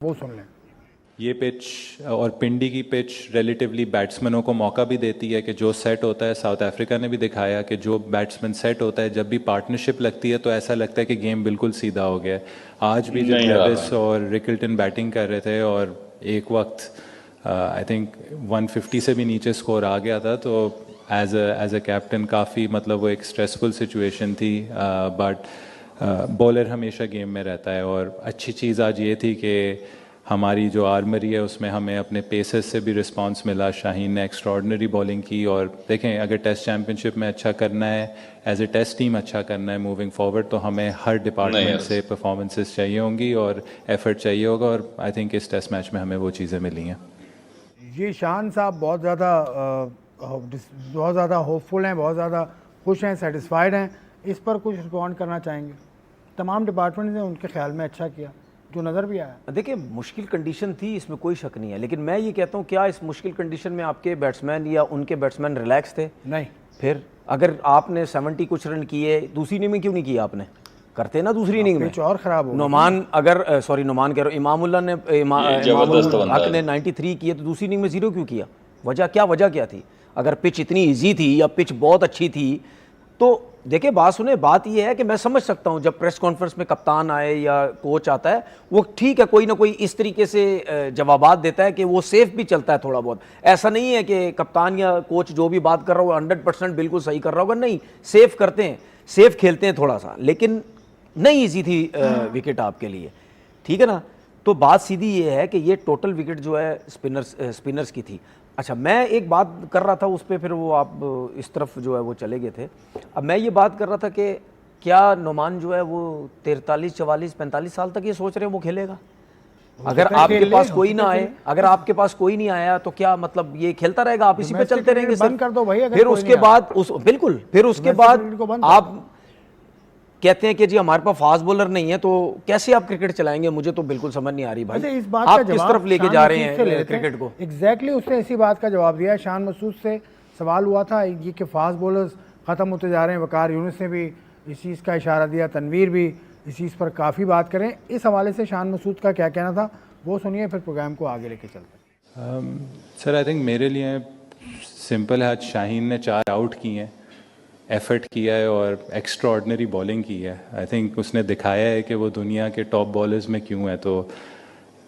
वो सुन लें। ये पिच और पिंडी की पिच रिलेटिवली बैट्समैनों को मौका भी देती है कि जो सेट होता है, साउथ अफ्रीका ने भी दिखाया कि जो बैट्समैन सेट होता है, जब भी पार्टनरशिप लगती है तो ऐसा लगता है कि गेम बिल्कुल सीधा हो गया है। आज भी जब लेविस और रिकल्टन बैटिंग कर रहे थे और एक वक्त आई थिंक 150 से भी नीचे स्कोर आ गया था, तो एज अ कैप्टन काफ़ी मतलब वो एक स्ट्रेसफुल सिचुएशन थी, बट बॉलर हमेशा गेम में रहता है। और अच्छी चीज़ आज ये थी कि हमारी जो आर्मरी है उसमें हमें अपने पेसर्स से भी रिस्पांस मिला। शाहीन ने एक्स्ट्रॉर्डनरी बॉलिंग की, और देखें अगर टेस्ट चैम्पियनशिप में अच्छा करना है, एज ए टेस्ट टीम अच्छा करना है मूविंग फॉरवर्ड, तो हमें हर डिपार्टमेंट से परफॉर्मेंसेस चाहिए होंगी और एफर्ट चाहिए होगा, और आई थिंक इस टेस्ट मैच में हमें वो चीज़ें मिली हैं। ये शान साहब बहुत ज़्यादा होपफुल हैं, बहुत ज़्यादा खुश हैं, सेटिस्फाइड हैं। इस पर कुछ रिस्पॉन्ड करना चाहेंगे? तमाम डिपार्टमेंट ने उनके ख्याल में अच्छा किया, जो नज़र भी आया। देखिए मुश्किल कंडीशन थी, इसमें कोई शक नहीं है, लेकिन मैं ये कहता हूँ क्या इस मुश्किल कंडीशन में आपके बैट्समैन या उनके बैट्समैन रिलैक्स थे? नहीं। फिर अगर आपने 70 कुछ रन किए, दूसरी इनिंग में क्यों नहीं किया आपने? करते ना दूसरी इनिंग में। और ख़राब हो नुमान अगर सॉरी नुमान कह रहा हूँ, इमामुल्लाह ने इमामुल हक ने 93 किए, तो दूसरी इनिंग में 0 क्यों किया? वजह क्या थी? अगर पिच इतनी ईजी थी या पिच बहुत अच्छी थी तो देखिए बात सुने, बात यह है कि मैं समझ सकता हूं जब प्रेस कॉन्फ्रेंस में कप्तान आए या कोच आता है, वो ठीक है कोई ना कोई इस तरीके से जवाबात देता है कि वो सेफ भी चलता है थोड़ा बहुत। ऐसा नहीं है कि कप्तान या कोच जो भी बात कर रहा होगा 100% बिल्कुल सही कर रहा होगा, नहीं, सेफ करते हैं, सेफ खेलते हैं थोड़ा सा, लेकिन नहीं ईजी थी विकेट आपके लिए, ठीक है ना। तो बात सीधी ये है कि ये टोटल विकेट जो है स्पिनर्स की थी। अच्छा, मैं एक बात कर रहा था उस पर, फिर वो आप इस तरफ जो है वो चले गए थे। अब मैं ये बात कर रहा था कि क्या नुमान जो है वो 43, 44, 45 साल तक ये सोच रहे हैं वो खेलेगा? अगर आपके पास कोई ना आए, अगर आपके पास कोई नहीं आया तो क्या मतलब ये खेलता रहेगा, आप इसी पे चलते रहेंगे? बंद कर दो भाई। फिर उसके बाद बिल्कुल, फिर उसके बाद आप कहते हैं कि जी हमारे पास फास्ट बॉलर नहीं है, तो कैसे आप क्रिकेट चलाएंगे? मुझे तो बिल्कुल समझ नहीं आ रही भाई। इस बात आप किस तरफ लेके जा रहे हैं क्रिकेट को? एग्जैक्टली उसने इसी बात का जवाब दिया है। शान मसूद से सवाल हुआ था ये कि फास्ट बॉलर्स ख़त्म होते जा रहे हैं, वकार यूनुस ने भी इस चीज़ का इशारा दिया, तनवीर भी इस चीज़ पर काफ़ी बात करें। इस हवाले से शान मसूद का क्या कहना था वो सुनिए, फिर प्रोग्राम को आगे लेके चलते हैं। सर आई थिंक मेरे लिए सिंपल है, आज शाहीन ने 4 आउट किए हैं, एफर्ट किया है और एक्स्ट्राऑर्डिनरी बॉलिंग की है। आई थिंक उसने दिखाया है कि वो दुनिया के टॉप बॉलर्स में क्यों है। तो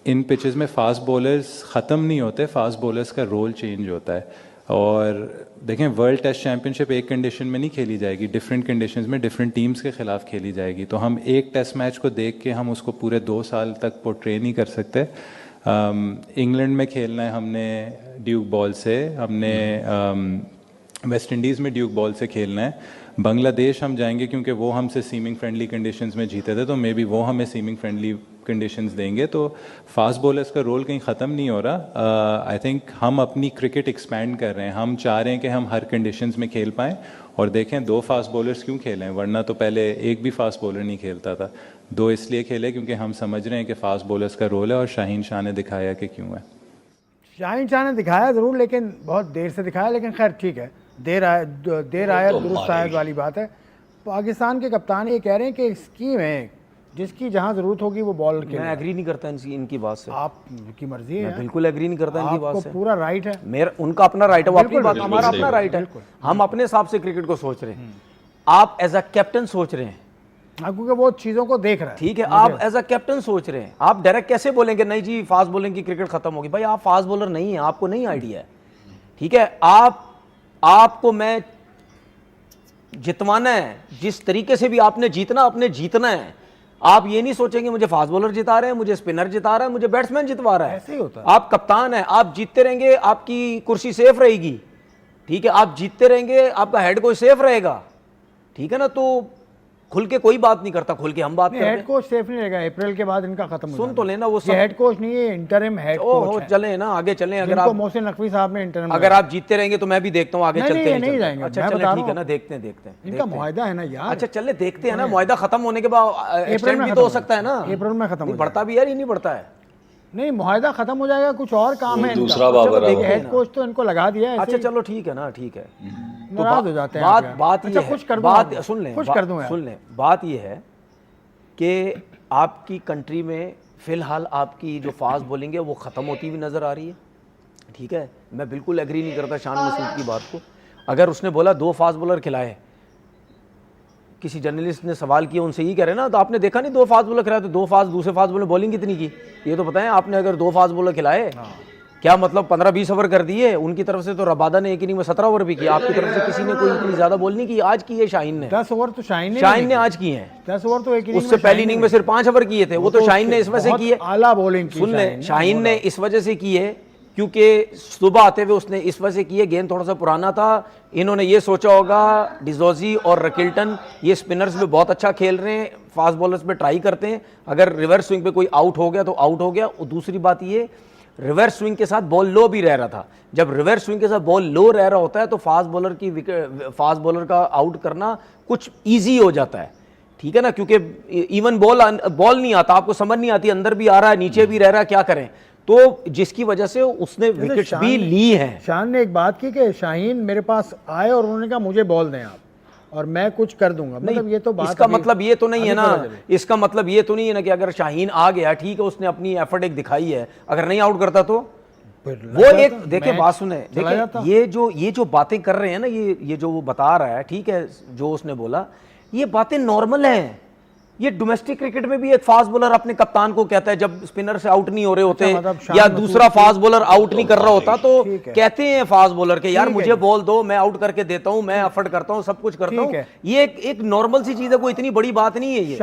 इन पिचेस में फास्ट बॉलर्स ख़त्म नहीं होते, फास्ट बॉलर्स का रोल चेंज होता है। और देखें वर्ल्ड टेस्ट चैम्पियनशिप एक कंडीशन में नहीं खेली जाएगी, डिफरेंट कंडीशंस में डिफरेंट टीम्स के ख़िलाफ़ खेली जाएगी। तो हम एक टेस्ट मैच को देख के हम उसको पूरे 2 साल तक पोर्ट्रे नहीं कर सकते। इंग्लैंड में खेलना है हमने ड्यूक बॉल से, हमने वेस्ट इंडीज़ में ड्यूक बॉल से खेलना है। बांग्लादेश हम जाएंगे क्योंकि वो हमसे सीमिंग फ्रेंडली कंडीशंस में जीते थे, तो मे बी वो हमें सीमिंग फ्रेंडली कंडीशंस देंगे। तो फास्ट बॉलर्स का रोल कहीं ख़त्म नहीं हो रहा। आई थिंक हम अपनी क्रिकेट एक्सपैंड कर रहे हैं, हम चाह रहे हैं कि हम हर कंडीशंस में खेल पाएँ। और देखें 2 फास्ट बॉलर्स क्यों खेलें, वरना तो पहले एक भी फास्ट बॉलर नहीं खेलता था। 2 इसलिए खेले क्योंकि हम समझ रहे हैं कि फास्ट बॉलर्स का रोल है, और शाहीन शाह ने दिखाया कि क्यों है। शाहीन शाह ने दिखाया ज़रूर, लेकिन बहुत देर से दिखाया, लेकिन खैर ठीक है, देर आयत दुरुस्त आयत वाली बात है। पाकिस्तान के कप्तान ये कह रहे हैं कि स्कीम है जिसकी जहां ज़रूरत होगी वो बॉलर के। मैं एग्री नहीं करता इनकी बात से। आपकी मर्जी है, मैं बिल्कुल एग्री नहीं करता इनकी बात से। पूरा राइट है, मेरा उनका अपना राइट है, वो अपनी बात, हमारा अपना राइट है। हम अपने हिसाब से क्रिकेट को सोच रहे हैं, आप एज अ कैप्टन सोच रहे हैं, क्योंकि वो चीज़ों को देख रहा है। ठीक है, आप एज अ कैप्टन सोच रहे हैं, आप डायरेक्ट कैसे बोलेंगे नहीं जी फास्ट बॉलिंग की क्रिकेट खत्म होगी? भाई आप फास्ट बॉलर नहीं है, आपको नहीं आइडिया है, ठीक है। आपको मैं जितवाना है, जिस तरीके से भी आपने जीतना, आपने जीतना है। आप ये नहीं सोचेंगे मुझे फास्ट बॉलर जिता रहे हैं, मुझे स्पिनर जिता रहा है, मुझे बैट्समैन जितवा रहा है। ऐसे ही होता है। आप कप्तान है, आप जीतते रहेंगे, आपकी कुर्सी सेफ रहेगी, ठीक है। आप जीतते रहेंगे, आपका हेड कोच सेफ रहेगा, ठीक है ना। तो खुल के कोई बात नहीं करता, खुल के हम बात करते हैं। हेड कोच सेफ नहीं रहेगा, अप्रैल के बाद इनका खत्म हो सुन तो लेना, वो ये हेड कोच नहीं है, इंटरिम हेड कोच है। चले ना आगे चलें। अगर आप मोहसिन नकवी साहब ने इंटरिम, अगर आप जीतते रहेंगे तो मैं भी देखता हूँ आगे चलते नहीं जाएंगे। अच्छा चले ठीक है ना, देखते हैं इनका मुआहदा है ना यार। अच्छा चले देखते हैं ना, मुआहदा खत्म होने के बाद एक्सटेंड भी तो हो सकता है ना, अप्रैल में खत्म बढ़ता भी यार, ये नहीं बढ़ता है। नहीं, मुआहदा खत्म हो जाएगा, कुछ और काम है दूसरा बाबर है, हेड कोच तो इनको लगा दिया है। अच्छा चलो ठीक है ना, ठीक है। तो नाराज हो जाते हैं। बात ये खुश कर बात सुन लें, खुश कर दूं। सुन लें, बात ये है कि आपकी कंट्री में फिलहाल आपकी जो फास्ट बॉलिंग है वो ख़त्म होती हुई नज़र आ रही है, ठीक है। मैं बिल्कुल एग्री नहीं करता शान मसूद की बात को। अगर उसने बोला 2 फास्ट बॉलर खिलाए, किसी जर्नलिस्ट ने सवाल किया, उनसे यही कह रहे हैं ना, तो आपने देखा नहीं 2 फास्ट बॉलर खिलाए, तो 2 फास्ट दूसरे फास्ट बॉलर बॉलिंग कितनी की, ये तो बताएं आपने। अगर 2 फास्ट बॉलर खिलाए, क्या मतलब 15-20 ओवर कर दिए उनकी तरफ से, तो रबादा ने एक इनिंग में 17 ओवर भी किया, आपकी तरफ से किसी ने कोई इतनी ज्यादा बॉल नहीं की। आज की है शाहीन ने 10 ओवर तो शाहीन ने आज की है। 10 ओवर तो एक इनिंग उससे पहली इनिंग में सिर्फ 5 ओवर किए थे, वो तो शाहीन ने इस वजह से की है, आला बॉलिंग की। सुन ले, शाहीन ने इस वजह से की है क्योंकि सुबह आते हुए उसने इस वजह से की है, गेंद थोड़ा सा पुराना था, इन्होंने ये सोचा होगा डिजोजी और रकिल्टन ये स्पिनर्स में बहुत अच्छा खेल रहे हैं, फास्ट बॉलर्स पे ट्राई करते हैं, अगर रिवर्स स्विंग पे कोई आउट हो गया तो आउट हो गया। और दूसरी बात ये, रिवर्स स्विंग के साथ बॉल लो भी रह रहा था। जब रिवर्स स्विंग के साथ बॉल लो रह रहा होता है तो फास्ट बॉलर का आउट करना कुछ ईजी हो जाता है, ठीक है ना, क्योंकि इवन बॉल नहीं आता, आपको समझ नहीं आती, अंदर भी आ रहा है नीचे भी रह रहा है, क्या करें, तो जिसकी वजह से उसने विकेट भी ली है। शान ने एक बात की कि शाहीन मेरे पास आए और उन्होंने कहा मुझे बॉल दें आप और मैं कुछ कर दूंगा, मतलब ये तो बात इसका मतलब ये तो नहीं है ना, इसका मतलब ये तो नहीं है ना कि अगर शाहीन आ गया, ठीक है, उसने अपनी एफर्ट एक दिखाई है, अगर नहीं आउट करता तो वो एक, देखे बात सुने, देखे ये जो बातें कर रहे हैं ना, ये जो वो बता रहा है, ठीक है, जो उसने बोला, ये बातें नॉर्मल हैं। ये डोमेस्टिक क्रिकेट में भी एक फास्ट बॉलर अपने कप्तान को कहता है, जब स्पिनर से आउट नहीं हो रहे होते या दूसरा फास्ट बॉलर आउट नहीं कर रहा होता, तो कहते हैं फास्ट बॉलर के यार मुझे बॉल दो, मैं आउट करके देता हूं, मैं एफर्ट करता हूं, सब कुछ करता हूं। ये एक नॉर्मल सी चीज है, कोई इतनी बड़ी बात नहीं है ये।